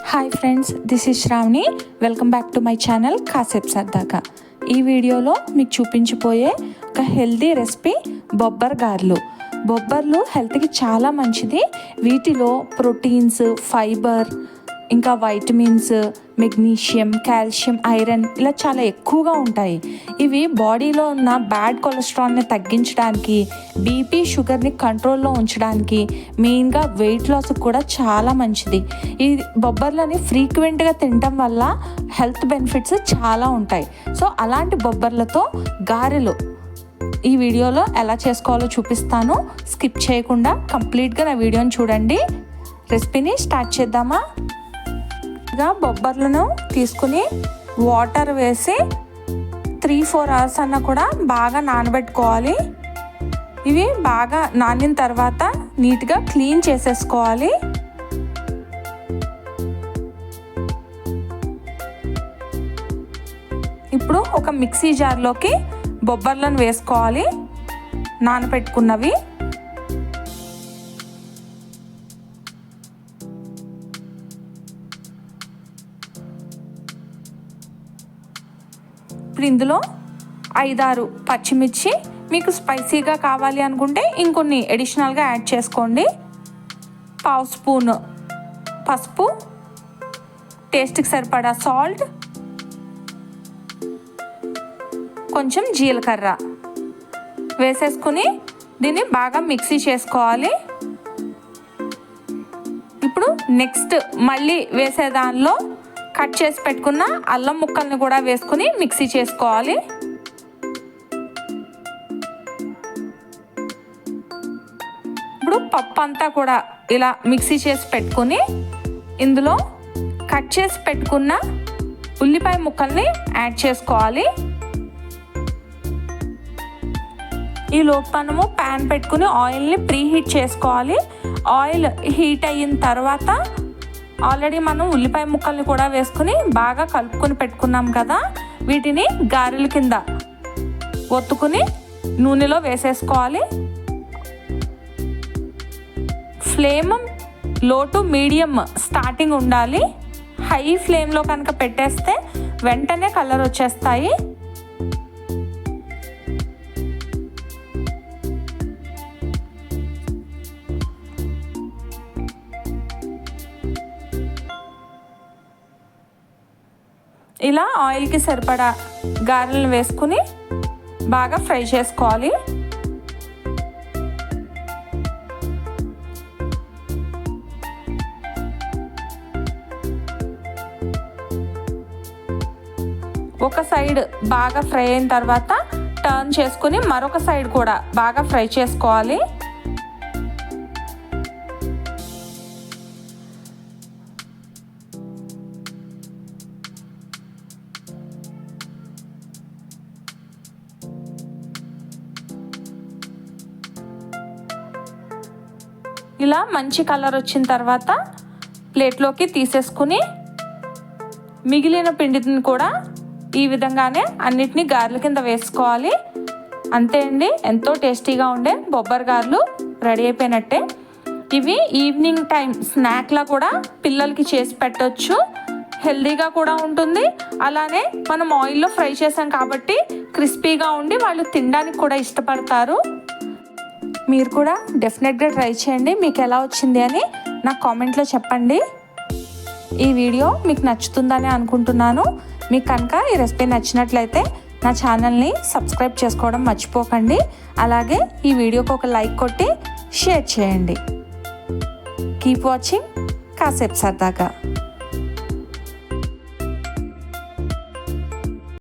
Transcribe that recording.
Hi friends, this is Shravani. Welcome back to my channel కాసేపు సరదాగా. ఈ వీడియోలో మీకు చూపించిపోయే ఒక హెల్దీ రెసిపీ బొబ్బర్లు హెల్త్కి చాలా మంచిది. వీటిలో ప్రోటీన్స్, ఫైబర్, ఇంకా వైటమిన్స్, మెగ్నీషియం, కాల్షియం, ఐరన్ ఇలా చాలా ఎక్కువగా ఉంటాయి. ఇవి బాడీలో ఉన్న బ్యాడ్ కొలెస్ట్రాల్ని తగ్గించడానికి, బీపీ, షుగర్ని కంట్రోల్లో ఉంచడానికి, మెయిన్గా వెయిట్ లాస్కి కూడా చాలా మంచిది. ఈ బొబ్బర్లని ఫ్రీక్వెంట్గా తినటం వల్ల హెల్త్ బెనిఫిట్స్ చాలా ఉంటాయి. సో అలాంటి బొబ్బర్లతో గారెలు ఈ వీడియోలో ఎలా చేసుకోవాలో చూపిస్తాను. స్కిప్ చేయకుండా కంప్లీట్గా నా వీడియోని చూడండి. రెసిపీని స్టార్ట్ చేద్దామా? బొబ్బర్లను తీసుకుని వాటర్ వేసి 3-4 అవర్స్ అన్న కూడా బాగా నానబెట్టుకోవాలి. ఇవి బాగా నానిన తర్వాత నీట్గా క్లీన్ చేసేసుకోవాలి. ఇప్పుడు ఒక మిక్సీ జార్లోకి బొబ్బర్లను వేసుకోవాలి, నానబెట్టుకున్నవి. ఇప్పుడు ఇందులో 5-6 పచ్చిమిర్చి, మీకు స్పైసీగా కావాలి అనుకుంటే ఇంకొన్ని అడిషనల్గా యాడ్ చేసుకోండి. 1/2 స్పూన్ పసుపు, టేస్ట్కి సరిపడా సాల్ట్, కొంచెం జీలకర్ర వేసేసుకుని దీన్ని బాగా మిక్సీ చేసుకోవాలి. ఇప్పుడు నెక్స్ట్ మళ్ళీ వేసే దానిలో కట్ చేసి పెట్టుకున్న అల్లం ముక్కల్ని కూడా వేసుకుని మిక్సీ చేసుకోవాలి. ఇప్పుడు పప్పు అంతా కూడా ఇలా మిక్సీ చేసి పెట్టుకుని ఇందులో కట్ చేసి పెట్టుకున్న ఉల్లిపాయ ముక్కల్ని యాడ్ చేసుకోవాలి. ఈ లోపు మనము ప్యాన్ పెట్టుకుని ఆయిల్ని ప్రీహీట్ చేసుకోవాలి. ఆయిల్ హీట్ అయిన తర్వాత ఆల్రెడీ మనం ఉల్లిపాయ ముక్కల్ని కూడా వేసుకుని బాగా కలుపుకొని పెట్టుకున్నాం కదా, వీటిని గారెల కింద ఒత్తుకుని నూనెలో వేసేసుకోవాలి. ఫ్లేమ్ లో టు మీడియం స్టార్టింగ్ ఉండాలి. హై ఫ్లేమ్లో కనుక పెట్టేస్తే వెంటనే కలర్ వచ్చేస్తాయి. ఇలా ఆయిల్కి సరిపడా గారెలను వేసుకుని బాగా ఫ్రై చేసుకోవాలి. ఒక సైడ్ బాగా ఫ్రై అయిన తర్వాత టర్న్ చేసుకుని మరొక సైడ్ కూడా బాగా ఫ్రై చేసుకోవాలి. ఇలా మంచి కలర్ వచ్చిన తర్వాత ప్లేట్లోకి తీసేసుకుని మిగిలిన పిండిని కూడా ఈ విధంగానే అన్నిటినీ గారెల కింద వేసుకోవాలి. అంతే అండి, ఎంతో టేస్టీగా ఉండే బొబ్బర్ గారెలు రెడీ అయిపోయినట్టే. ఇవి ఈవినింగ్ టైం స్నాక్లా కూడా పిల్లలకి చేసి పెట్టవచ్చు. హెల్దీగా కూడా ఉంటుంది. అలానే మనం ఆయిల్లో ఫ్రై చేసాం కాబట్టి క్రిస్పీగా ఉండి వాళ్ళు తినడానికి కూడా ఇష్టపడతారు. మీరు కూడా డెఫినెట్గా ట్రై చేయండి. మీకు ఎలా వచ్చింది అని నాకు కామెంట్లో చెప్పండి. ఈ వీడియో మీకు నచ్చుతుందని అనుకుంటున్నాను. మీకు కనుక ఈ రెసిపీ నచ్చినట్లయితే నా ఛానల్ని సబ్స్క్రైబ్ చేసుకోవడం మర్చిపోకండి. అలాగే ఈ వీడియోకి ఒక లైక్ కొట్టి షేర్ చేయండి. కీప్ వాచింగ్ కాసేపు సరదాగా.